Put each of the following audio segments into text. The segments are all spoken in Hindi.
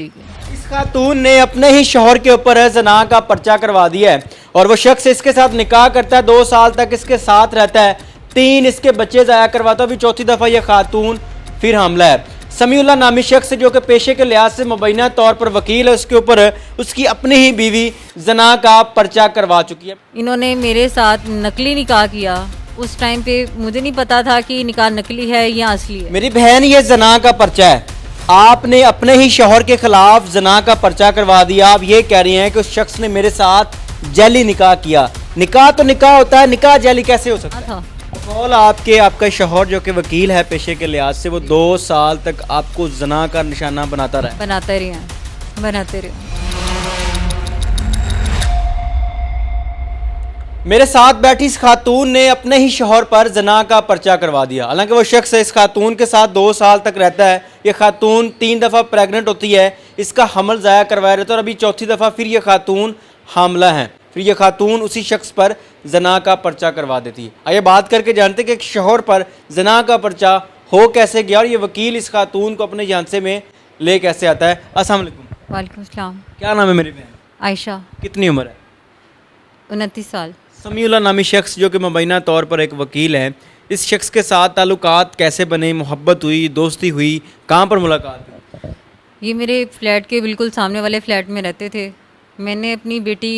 ठीक है। इस खातून ने अपने ही शौहर के ऊपर ज़ना का पर्चा करवा दिया है और वो शख्स इसके साथ निकाह करता है, 2 साल तक इसके साथ रहता है, 3 इसके बच्चे ज़ाया करवाता है। अभी चौथी दफ़ा यह खातून फिर हमला है। समीउल्लाह नामी शख्स जो कि पेशे के लिहाज से मुबैना तौर पर वकील है, उसके ऊपर उसकी अपनी ही बीवी ज़ना का पर्चा करवा चुकी है। इन्होंने मेरे साथ नकली निकाह किया। उस टाइम पे मुझे नहीं पता था कि निकाह नकली है या असली है। मेरी बहन, ये ज़ना का पर्चा है। आपने अपने ही शौहर के खिलाफ ज़ना का पर्चा करवा दिया। आप ये कह रही हैं कि उस शख्स ने मेरे साथ जैली निकाह किया। निकाह तो निकाह होता है, निकाह जैली कैसे हो सकता है? था कौल आपका शौहर जो कि वकील है पेशे के लिहाज से, वो 2 साल तक आपको ज़ना का निशाना बनाता रहा। बनाते रहे। मेरे साथ बैठी इस खातून ने अपने ही शौहर पर ज़ना का पर्चा करवा दिया। हालांकि वो शख्स इस खातून के साथ 2 साल तक रहता है। ये खातून 3 दफ़ा प्रेग्नेंट होती है, इसका हमल ज़ाया करवाया रहता है और अभी चौथी दफ़ा फिर ये खातून हामला है। फिर ये खातून उसी शख्स पर ज़ना का पर्चा करवा देती है। आइए बात करके जानते कि एक शौहर पर ज़ना का पर्चा हो कैसे गया और ये वकील इस खातून को अपने झांसे में ले कैसे आता है। अस्सलाम वालेकुम। वालेकुम सलाम। क्या नाम है मेरी बहन? आयशा, कितनी उम्र है? 29 साल। समीउल्लाह नामी शख्स जो कि मुबैना तौर पर एक वकील है, इस शख्स के साथ ताल्लुकात कैसे बने, मोहब्बत हुई, दोस्ती हुई, कहाँ पर मुलाकात हुई? ये मेरे फ्लैट के बिल्कुल सामने वाले फ्लैट में रहते थे। मैंने अपनी बेटी,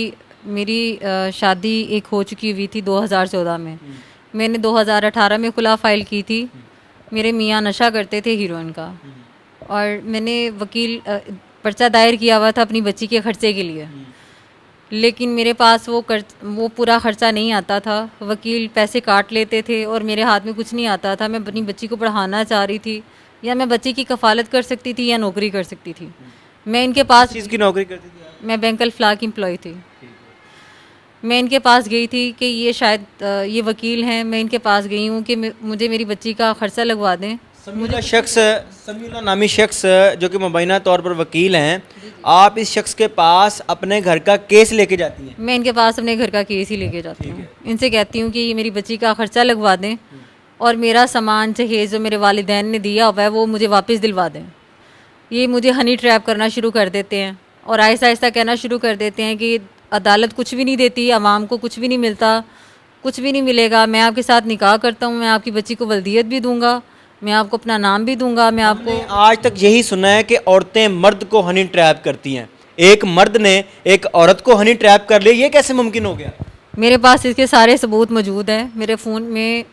मेरी शादी एक हो चुकी हुई थी 2014 में। मैंने 2018 में खुला फाइल की थी। मेरे मियाँ नशा करते थे हीरोइन का, और मैंने वकील पर्चा दायर किया हुआ था अपनी बच्ची के खर्चे के लिए। लेकिन मेरे पास वो पूरा खर्चा नहीं आता था। वकील पैसे काट लेते थे और मेरे हाथ में कुछ नहीं आता था। मैं अपनी बच्ची को पढ़ाना चाह रही थी, या मैं बच्ची की कफ़ालत कर सकती थी या नौकरी कर सकती थी। मैं इनके पास, चीज़ की नौकरी करती थी आप? मैं बैंक अल-फ्लाह की एम्प्लॉय थी। मैं इनके पास गई थी कि ये शायद ये वकील हैं। मैं इनके पास गई हूँ कि मुझे मेरी बच्ची का खर्चा लगवा दें। समीउल्लाह नामी शख्स जो कि मुबैना तौर पर वकील हैं, आप इस शख्स के पास अपने घर का केस लेके जाती हैं? मैं इनके पास अपने घर का केस ही लेके जाती हूँ। इनसे कहती हूँ कि ये मेरी बच्ची का खर्चा लगवा दें और मेरा सामान जहेज़ जो मेरे वालिदैन ने दिया हुआ है वो मुझे वापस दिलवा दें। ये मुझे हनी ट्रैप करना शुरू कर देते हैं और आहिस्ता आहिस्ता कहना शुरू कर देते हैं कि अदालत कुछ भी नहीं देती, आवाम को कुछ भी नहीं मिलता, कुछ भी नहीं मिलेगा। मैं आपके साथ निकाह करता हूँ, मैं आपकी बच्ची को वल्दियत भी दूंगा, मैं आपको अपना नाम भी दूंगा, मैं आपको। आज तक यही सुना है कि औरतें मर्द को हनी ट्रैप करती हैं। एक मर्द ने एक औरत को हनी ट्रैप कर लिया, ये कैसे मुमकिन हो गया? मेरे पास इसके सारे सबूत मौजूद हैं मेरे फ़ोन में।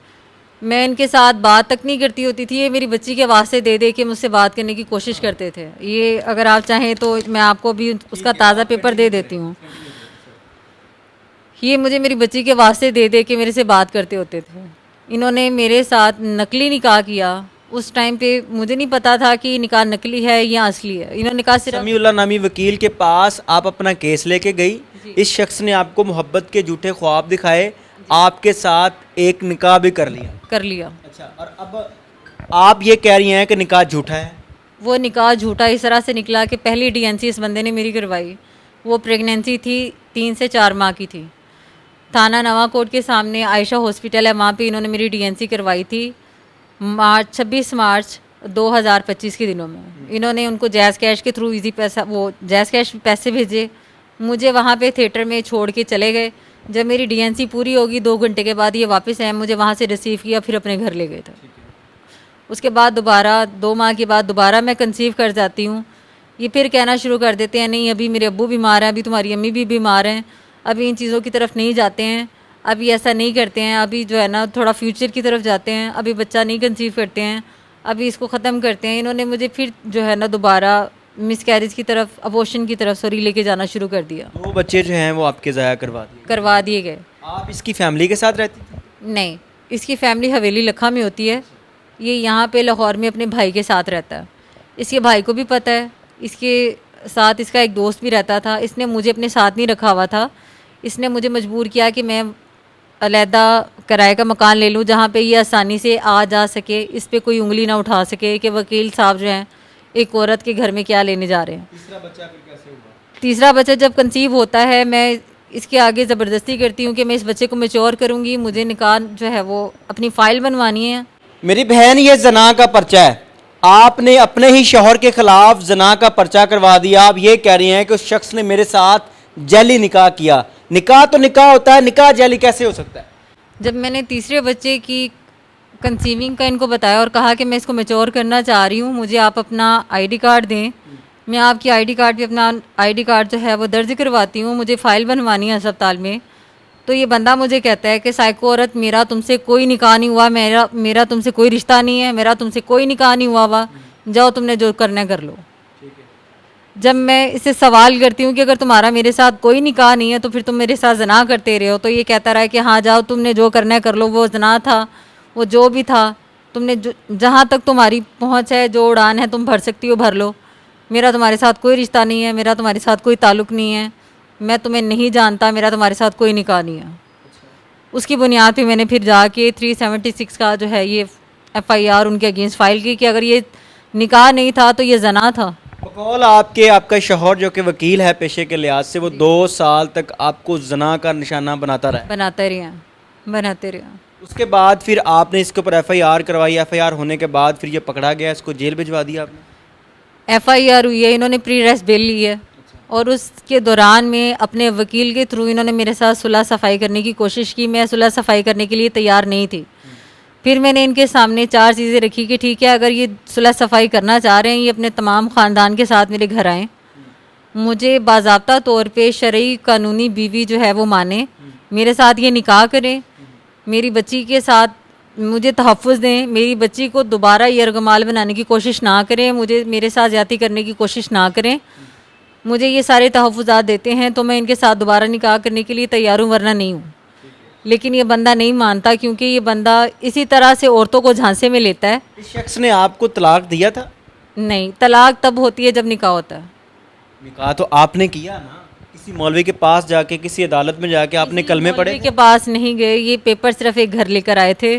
मैं इनके साथ बात तक नहीं करती होती थी, ये मेरी बच्ची के वास्ते दे दे के मुझसे बात करने की कोशिश करते थे। ये अगर आप चाहें तो मैं आपको भी उसका ताज़ा पेपर दे देती हूँ। ये मुझे मेरी बच्ची के वास्ते दे दे के मेरे से बात करते होते थे। इन्होंने मेरे साथ नकली निकाह किया। उस टाइम पे मुझे नहीं पता था कि निकाह नकली है या असली है। इन्होंने कहा सिर्फ। समीउल्लाह नामी वकील के पास आप अपना केस लेके गई, इस शख्स ने आपको मोहब्बत के झूठे ख्वाब दिखाए, आपके साथ एक निकाह भी कर लिया। अच्छा, और अब आप ये कह रही हैं कि निकाह झूठा है? वो निकाह झूठा इस तरह से निकला कि पहली डीएनसी इस बंदे ने मेरी करवाई। वो प्रेगनेंसी थी 3 से 4 माह की थी। थाना नवाकोट के सामने आयशा हॉस्पिटल है, वहाँ पे इन्होंने मेरी डीएनसी करवाई थी 26 मार्च 2025 के दिनों में। इन्होंने उनको जैज़ कैश के थ्रू इजी पैसा, वो जैज़ कैश पैसे भेजे, मुझे वहाँ पे थिएटर में छोड़ के चले गए। जब मेरी डीएनसी पूरी होगी 2 घंटे के बाद ये वापस आए, मुझे वहाँ से रिसीव किया, फिर अपने घर ले गए थे। उसके बाद दोबारा 2 माह के बाद दोबारा मैं कंसीव कर जाती हूँ। ये फिर कहना शुरू कर देते हैं, नहीं अभी मेरे अब्बू बीमार हैं, अभी तुम्हारी अम्मी भी बीमार हैं, अभी इन चीज़ों की तरफ नहीं जाते हैं, अभी ऐसा नहीं करते हैं, अभी जो है ना थोड़ा फ्यूचर की तरफ जाते हैं, अभी बच्चा नहीं कंसीव करते हैं, अभी इसको ख़त्म करते हैं। इन्होंने मुझे फिर जो है ना दोबारा मिसकैरेज की तरफ, अबॉर्शन की तरफ लेके जाना शुरू कर दिया। 2 बच्चे जो हैं वो आपके ज़ाया करवा दिए गए। आप इसकी फैमिली के साथ रहती थी? नहीं, इसकी फैमिली हवेली लखा में होती है। ये यहाँ पे लाहौर में अपने भाई के साथ रहता है। इसके भाई को भी पता है, इसके साथ इसका एक दोस्त भी रहता था। इसने मुझे अपने साथ नहीं रखा हुआ था। इसने मुझे मजबूर किया कि मैं अलहदा किराए का मकान ले लूँ जहाँ पे ये आसानी से आ जा सके, इस पे कोई उंगली ना उठा सके कि वकील साहब जो हैं एक औरत के घर में क्या लेने जा रहे हैं। तीसरा बच्चा फिर कैसे हुआ? तीसरा बच्चा जब कंसीव होता है, मैं इसके आगे ज़बरदस्ती करती हूँ कि मैं इस बच्चे को मैच्योर करूँगी, मुझे निकाह जो है वो अपनी फ़ाइल बनवानी है। मेरी बहन, ये ज़ना का पर्चा है। आपने अपने ही शौहर के खिलाफ जना का पर्चा करवा दिया। आप ये कह रही हैं कि उस शख्स ने मेरे साथ जैली निकाह किया। निकाह तो निकाह होता है, निकाह जैली कैसे हो सकता है? जब मैंने तीसरे बच्चे की कंसीविंग का इनको बताया और कहा कि मैं इसको मैच्योर करना चाह रही हूँ, मुझे आप अपना आईडी कार्ड दें, मैं आपकी आईडी कार्ड पे अपना आईडी कार्ड जो है वो दर्ज करवाती हूँ, मुझे फ़ाइल बनवानी है अस्पताल में। तो ये बंदा मुझे कहता है कि साइको औरत, मेरा तुमसे कोई निकाह नहीं हुआ, मेरा तुमसे कोई रिश्ता नहीं है, मेरा तुमसे कोई निकाह नहीं हुआ, जाओ तुमने जो करना है कर लो। जब मैं इससे सवाल करती हूँ कि अगर तुम्हारा मेरे साथ कोई निकाह नहीं है तो फिर तुम मेरे साथ जना करते रहे हो, तो ये कहता रहा है कि हाँ जाओ तुमने जो करना है कर लो, वो जना था, वो जो भी था, तुमने जो जहाँ तक तुम्हारी पहुँच है, जो उड़ान है तुम भर सकती हो भर लो, मेरा तुम्हारे साथ कोई रिश्ता नहीं है, मेरा तुम्हारे साथ कोई ताल्लुक़ नहीं है, मैं तुम्हें नहीं जानता, मेरा तुम्हारे साथ कोई निकाह नहीं है। उसकी बुनियाद पे मैंने फिर जाके 376 का जो है ये FIR उनके अगेंस्ट फ़ाइल की कि अगर ये निकाह नहीं था तो ये जना था। बकौल आपका शौहर जो कि वकील है पेशे के लिहाज से, वो 2 साल तक आपको जना का निशाना बनाता रहा। बनाते रहे। उसके बाद फिर आपने इसके ऊपर FIR करवाई। FIR होने के बाद फिर ये पकड़ा गया, इसको जेल भिजवा दिया आपने? FIR हुई है, इन्होंने प्री रेस्ट बेल ली है और उसके दौरान में अपने वकील के थ्रू इन्होंने मेरे साथ सुलह सफाई करने की कोशिश की। मैं सुलह सफाई करने के लिए तैयार नहीं थी। फिर मैंने इनके सामने 4 चीज़ें रखी कि ठीक है, अगर ये सुलह सफाई करना चाह रहे हैं, ये अपने तमाम ख़ानदान के साथ मेरे घर आएँ, मुझे बाज़ाब्ता तौर पे शरई कानूनी बीवी जो है वो माने, मेरे साथ ये निकाह करें, मेरी बच्ची के साथ मुझे तहफ़्फ़ुज़ दें, मेरी बच्ची को दोबारा यरगमाल बनाने की कोशिश ना करें, मेरे साथ ज़्यादती करने की कोशिश ना करें, मुझे ये सारे तहफ़्फ़ुज़ात देते हैं तो मैं इनके साथ दोबारा निकाह करने के लिए तैयार हूँ, वरना नहीं हूँ। लेकिन ये बंदा नहीं मानता, क्योंकि ये बंदा इसी तरह से औरतों को झांसे में लेता है। इस शख्स ने आपको तलाक दिया था? नहीं, तलाक तब होती है जब निकाह होता है। निकाह तो आपने किया ना, किसी मौलवी के पास जाके, किसी अदालत में जाके आपने कलमे पढ़े? मौलवी के पास नहीं गए, ये पेपर सिर्फ एक घर लेकर आए थे,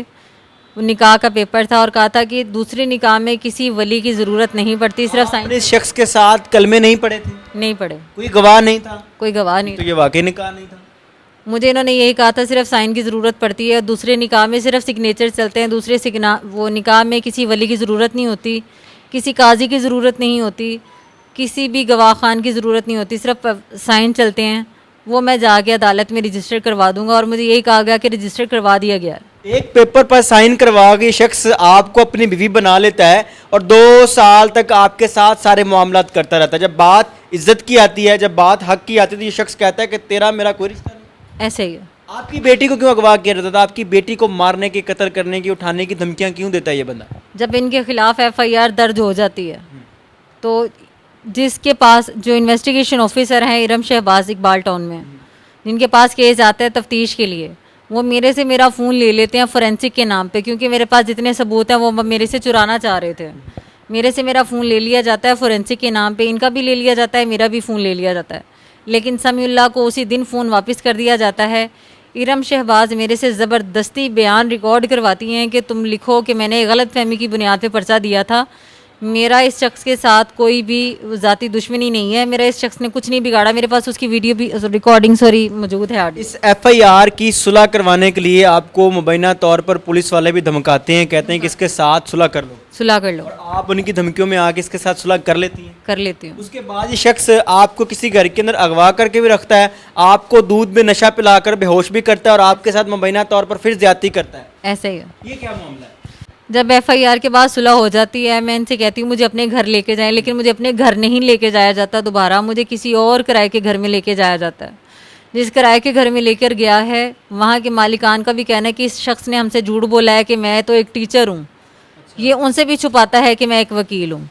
वो निकाह का पेपर था और कहा था कि दूसरे निकाह में किसी वली की ज़रूरत नहीं पड़ती, सिर्फ साइन। इस शख्स के साथ कलमे नहीं पढ़े थे? नहीं पढ़े, कोई गवाह नहीं था? कोई गवाह नहीं। तो ये वाकई निकाह नहीं था? मुझे इन्होंने यही कहा था सिर्फ साइन की ज़रूरत पड़ती है, दूसरे निकाह में सिर्फ सिग्नेचर चलते हैं, वो निकाह में किसी वली की ज़रूरत नहीं होती, किसी काजी की ज़रूरत नहीं होती, किसी भी गवाह खान की ज़रूरत नहीं होती, सिर्फ साइन चलते हैं। वो मैं जाके अदालत में रजिस्टर करवा दूंगा और मुझे यही कहा गया कि रजिस्टर करवा दिया गया है। एक पेपर पर साइन करवा के शख्स आपको अपनी बीवी बना लेता है और 2 साल तक आपके साथ सारे मामलात करता रहता है। जब बात इज्जत की आती है, जब बात हक की आती है, तो ये शख्स कहता है कि तेरा मेरा कोई रिश्ता नहीं। ऐसे ही है। आपकी बेटी को क्यों अगवा किया जाता था? आपकी बेटी को मारने की, कत्ल करने की, उठाने की धमकियां क्यों देता है ये बंदा? जब इनके खिलाफ FIR दर्ज हो जाती है तो जिसके पास जो इन्वेस्टिगेशन ऑफिसर हैं इरम शहबाज इकबाल टाउन में, जिनके पास केस आता है तफ्तीश के लिए, वो मेरे से मेरा फ़ोन ले लेते हैं फोरेंसिक के नाम पे, क्योंकि मेरे पास जितने सबूत हैं वो मेरे से चुराना चाह रहे थे। मेरे से मेरा फ़ोन ले लिया जाता है फोरेंसिक के नाम पे, इनका भी ले लिया जाता है, मेरा भी फ़ोन ले लिया जाता है, लेकिन समीउल्लाह को उसी दिन फ़ोन वापस कर दिया जाता है। इरम शहबाज मेरे से ज़बरदस्ती बयान रिकॉर्ड करवाती हैं कि तुम लिखो कि मैंने गलत फहमी की बुनियाद पे पर्चा दिया था, मेरा इस शख्स के साथ कोई भी ज़ाती दुश्मनी नहीं है, मेरा इस शख्स ने कुछ नहीं बिगाड़ा, मेरे पास उसकी वीडियो भी रिकॉर्डिंग मौजूद है। इस FIR की सुलह करवाने के लिए आपको मुबैना तौर पर पुलिस वाले भी धमकाते हैं, कहते हैं कि इसके साथ सुलह कर लो, सुलह कर लो, और आप उनकी धमकियों में आके इसके साथ सुलह कर लेती हैं? कर लेती हूँ। उसके बाद ये शख्स आपको किसी घर के अंदर अगवा करके भी रखता है, आपको दूध में नशा पिलाकर बेहोश भी करता है और आपके साथ मुबैना तौर पर फिर ज्यादती करता है। ऐसे ही है। ये क्या मामला है? जब FIR के बाद सुलह हो जाती है, मैं इनसे कहती हूँ मुझे अपने घर लेके जाएं, लेकिन मुझे अपने घर नहीं लेके जाया जाता दोबारा, मुझे किसी और किराए के घर में लेके जाया जाता है। जिस किराए के घर में लेकर गया है वहाँ के मालिकान का भी कहना है कि इस शख्स ने हमसे झूठ बोला है कि मैं तो एक टीचर हूँ। ये उनसे भी छुपाता है कि मैं एक वकील हूँ।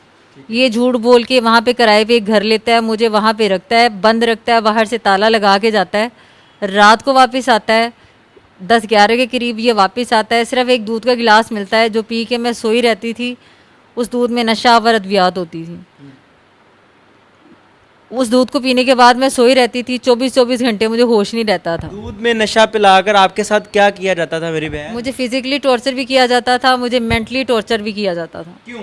ये झूठ बोल के वहाँ पे किराए पे एक घर लेता है, मुझे वहाँ पे रखता है, बंद रखता है, बाहर से ताला लगा के जाता है, रात को वापस आता है, 10-11 के करीब ये वापस आता है। सिर्फ एक दूध का गिलास मिलता है जो पी के मैं सोई रहती थी। उस दूध में नशा व अद्वियात होती थी। उस दूध को पीने के बाद मैं सोई रहती थी, 24-24 घंटे मुझे होश नहीं रहता था। दूध में नशा पिलाकर आपके साथ क्या किया जाता था मेरी बहन? मुझे फिजिकली टॉर्चर भी किया जाता था, मुझे मेंटली टॉर्चर भी किया जाता था। क्यों?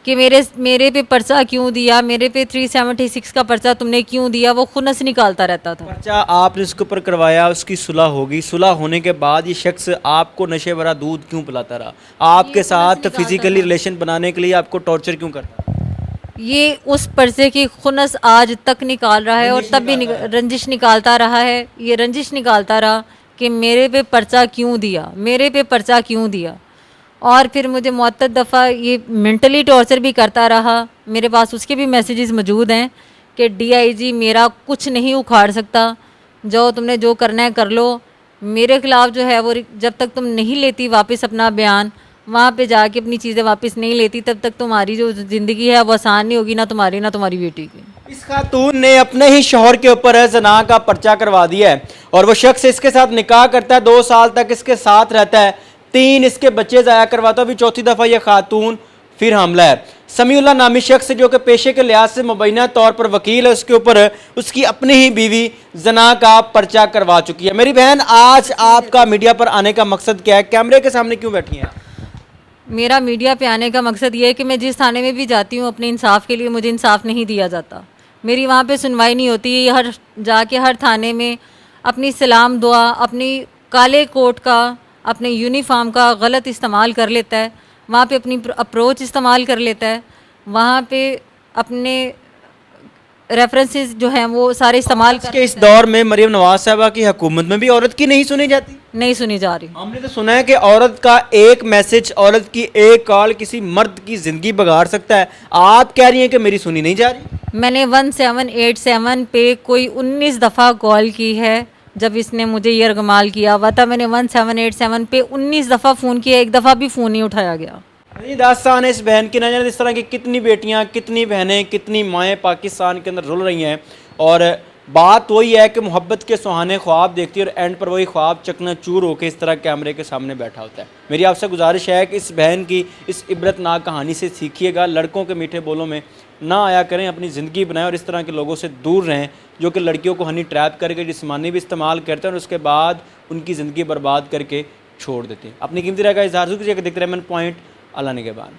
कि मेरे पे पर्चा क्यों दिया, मेरे पे 376 का पर्चा तुमने क्यों दिया, वो खुन्नस निकालता रहता था। पर्चा आपने उसके ऊपर करवाया, उसकी सुलह होगी, सुलह होने के बाद ये शख्स आपको नशे भरा दूध क्यों पिलाता रहा, आपके साथ निकालता फिजिकली था। रिलेशन बनाने के लिए आपको टॉर्चर क्यों करता? ये उस पर्चे की खुन्नस आज तक निकाल रहा है और रंजिश तब भी निकाल रहा है। रंजिश निकालता रहा है। ये रंजिश निकालता रहा कि मेरे पे पर्चा क्यों दिया, मेरे पे पर्चा क्यों दिया। और फिर मुझे मुअत्तद दफ़ा ये मेंटली टॉर्चर भी करता रहा। मेरे पास उसके भी मैसेजेस मौजूद हैं कि डीआईजी मेरा कुछ नहीं उखाड़ सकता, जो तुमने जो करना है कर लो। मेरे खिलाफ जो है वो जब तक तुम नहीं लेती वापस अपना बयान, वहाँ पे जाके अपनी चीज़ें वापस नहीं लेती, तब तक तुम्हारी जो ज़िंदगी है वो आसान नहीं होगी, ना तुम्हारी ना तुम्हारी बेटी की। इस खातून ने अपने ही शौहर के ऊपर जना का पर्चा करवा दिया है और वो शख्स इसके साथ निकाह करता है, 2 साल तक इसके साथ रहता है, 3 इसके बच्चे ज़ाया करवाता है। अभी चौथी दफ़ा ये खातून फिर हमला है। समीउल्लाह नामी शख्स जो कि पेशे के लिहाज से मुबैना तौर पर वकील है, उसके ऊपर उसकी अपनी ही बीवी जना का पर्चा करवा चुकी है। मेरी बहन, आज आपका मीडिया पर आने का मकसद क्या है? कैमरे के सामने क्यों बैठी हैं? मेरा मीडिया पे आने का मकसद ये है कि मैं जिस थाने में भी जाती हूँ अपने इंसाफ के लिए, मुझे इंसाफ नहीं दिया जाता। मेरी वहाँ पे सुनवाई नहीं होती। हर थाने में अपनी सलाम दुआ, अपनी काले कोट का, अपने यूनिफॉर्म का गलत इस्तेमाल कर लेता है। वहाँ पे अपनी अप्रोच इस्तेमाल कर लेता है। वहाँ पे अपने रेफरेंसेस जो हैं वो सारे इस्तेमाल आज के इस दौर में मरीम नवाज साहबा की हुकूमत में भी औरत की नहीं सुनी जाती। नहीं सुनी जा रही। हमने तो सुना है कि औरत का एक मैसेज, औरत की एक कॉल किसी मर्द की ज़िंदगी बिगाड़ सकता है। आप कह रही हैं कि मेरी सुनी नहीं जा रही। मैंने 1787 पे कोई 19 दफ़ा कॉल की है। जब इसने मुझे ये अर्गमाल किया हुआ था, मैंने 1787 पे 19 दफ़ा फ़ोन किया, एक दफ़ा भी फ़ोन नहीं उठाया गया। ये दास्तान है इस बहन की। न जाने इस तरह की कितनी बेटियां, कितनी बहनें, कितनी माएँ पाकिस्तान के अंदर रुल रही हैं और बात वही है कि मोहब्बत के सुहाने ख्वाब देखती है और एंड पर वही ख्वाब चकनाचूर होकर इस तरह कैमरे के सामने बैठा होता है। मेरी आपसे गुजारिश है कि इस बहन की इस इबरतनाक कहानी से सीखिएगा। लड़कों के मीठे बोलों में ना आया करें, अपनी ज़िंदगी बनाएं और इस तरह के लोगों से दूर रहें जो कि लड़कियों को हनी ट्रैप करके जिस्मानी भी इस्तेमाल करते हैं और उसके बाद उनकी ज़िंदगी बर्बाद करके छोड़ देते हैं। अपनी कीमती राय का इजहार कीजिएगा। देखते रहें मन पॉइंट। अल्लाह निगहबान।